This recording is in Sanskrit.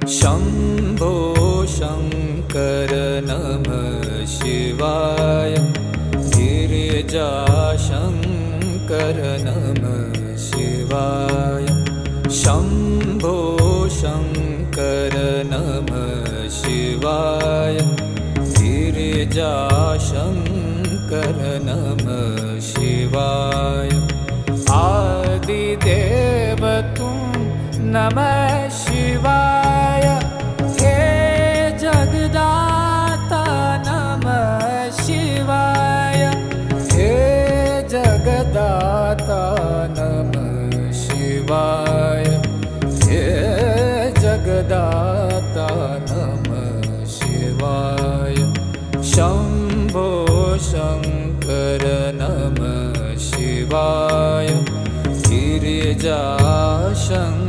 शम्भो शङ्कर नमः शिवाय। गिरिजाशङ्कर नमः शिवाय। शम्भो शङ्कर नमः शिवाय। गिरिजाशङ्कर नमः शिवाय। आदिदेव तुम नमः शिवाय। हे जगदाता नमः शिवाय। हे जगदाता नमः शिवाय। हे जगदाता नमः शिवाय। शम्भो शङ्कर नमः शिवाय। गिरिजाशङ्कर